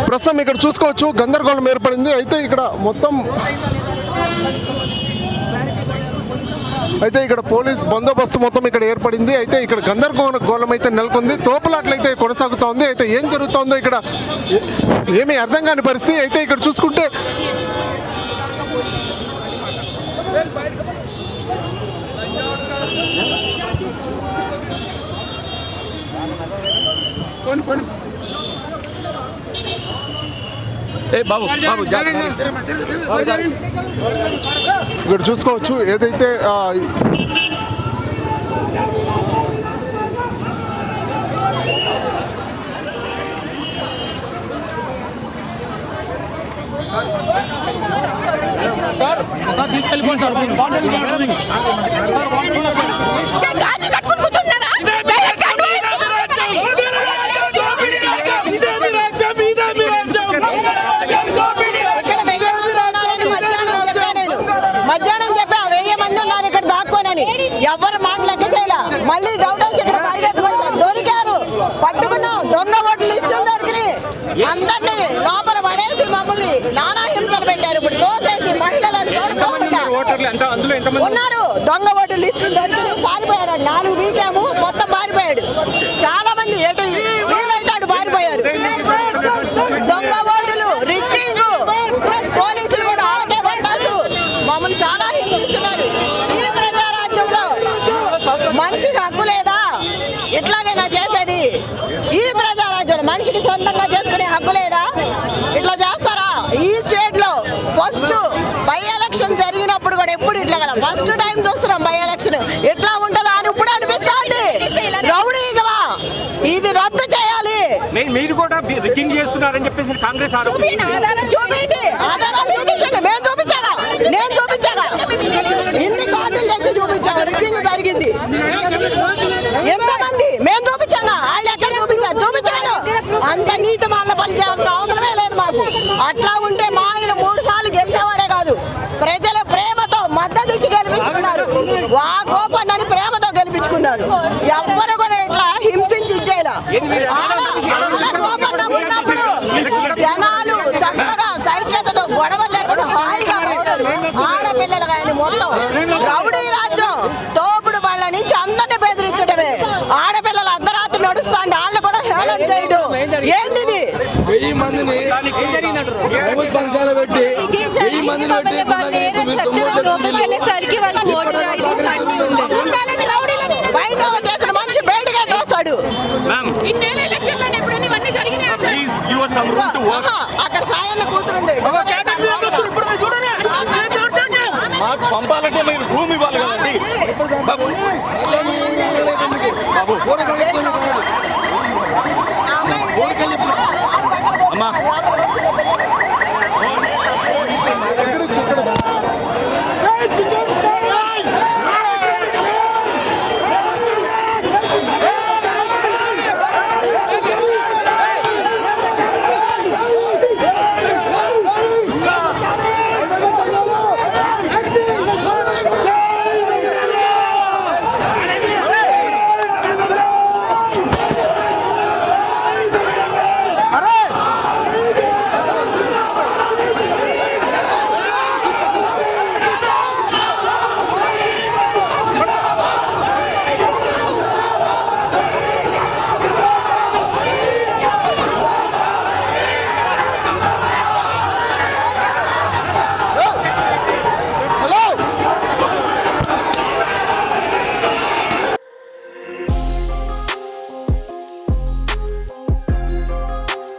ప్రస్తుతం ఇక్కడ చూసుకోవచ్చు గందరగోళం ఏర్పడింది. అయితే ఇక్కడ మొత్తం పోలీస్ బందోబస్తు మొత్తం ఇక్కడ ఏర్పడింది. అయితే ఇక్కడ గందరగోళం అయితే నెలకొంది, తోపులాట్లయితే కొనసాగుతూ ఉంది. అయితే ఏం జరుగుతుందో ఇక్కడ ఏమీ అర్థం కాని పరిస్థితి. అయితే ఇక్కడ చూసుకుంటే ఇక్కడ చూసుకోవచ్చు ఏదైతే సార్ తీసుకెళ్ళిపోండి సార్. మధ్యాహ్నం చెప్పా 1000 మంది ఉన్నారు ఇక్కడ దాక్కోనని, ఎవరు మాట లెక్క చేయలే. మళ్ళీ డౌట్ వచ్చి ఇక్కడ పరిగెత్తుకొచ్చా, దొరికారు, పట్టుకున్నాం. దొంగ ఓట్లు ఇచ్చిన దొరికి అందరినీ లోపల పడేసి మమ్మల్ని నానా హింసలు పెట్టారు. ఇప్పుడు తోసేసి మహిళలను చూడుకోకుండా ఉన్నారు. దొంగ ఓట్లు ఇచ్చిన దొరికి పారిపోయాడు. 4 వీకాము మొత్తం పారిపోయాడు. చాలా మంది ఎటు వీలైతే అటు పారిపోయారు. దొంగ ఓటులు, రిక్కింగ్, పోలీసులు కూడా ఆడకే వస్తారు. మమ్మల్ని చాలా హింసిస్తున్నారు. ఈ ప్రజారాజ్యంలో మనిషికి హక్కు లేదా? ఇట్లాగైనా చేసేది? ఈ ప్రజారాజ్యంలో మనిషికి సొంతంగా చేసుకునే హక్కు లేదా? ఇట్లా చేస్తారా? ఈ స్టేట్ లో ఫస్ట్ బై ఎలక్షన్ జరిగినప్పుడు కూడా ఎప్పుడు ఇట్లా కదా ఫస్ట్ టైం చూస్తున్నాం. బై ఎలక్షన్ ఎట్లా ఉంటుందా అని ఇప్పుడు అనిపిస్తుంది. రౌడీజమా ఇది రద్దు చేయాలి. మీరు కూడా రిగ్గింగ్ చేస్తున్నారని చెప్పేసి కాంగ్రెస్ చూపిండి, ఆధారాలు చూపించండి. మేము చూపించాలా? నేను చూపించాలా? ఇన్ని కార్డులు తెచ్చి చూపించాము. రిగ్గింగ్ జరిగింది. ఎంతమంది? మేము చూపించాలా? వాళ్ళు ఎక్కడ చూపించారు? చూపించారు. అంత నీతి మాల పని చేయాల్సిన అవసరమే లేదు మాకు. అట్లా ఉంటే మా ఆయన 3 సార్లు గెలిచేవాడే కాదు, ప్రజల ప్రేమతో మద్దతు ఇచ్చి గెలిపించుకున్నారు. వా గోపన్నని ప్రేమతో గెలిపించుకున్నారు. ఎవ్వరు కూడా ఇట్లా హింసించి ఇచ్చేలా. జనాలు చక్కగా సైక్యతతో గొడవ లేకుండా హాయిగా ఆడపిల్లలు కానీ మొత్తం రౌడీ రాజ్యం తోపుడు బళ్ళ నుంచి అందరినీ బెదిరించడమే. ఆడపిల్లలు అర్ధరాత్రి నడుస్తాండి, వాళ్ళు కూడా హేళన చేయడం ఏంది? 1000 మందిని పెట్టి 1000 మందిని బయట చేసిన మనిషి బయటగా వస్తాడు. అక్కడ సాయన్న కూతురుంది. మాకు పంపాలంటే మీరు భూమి ఇవ్వాలి కదండి బాబు.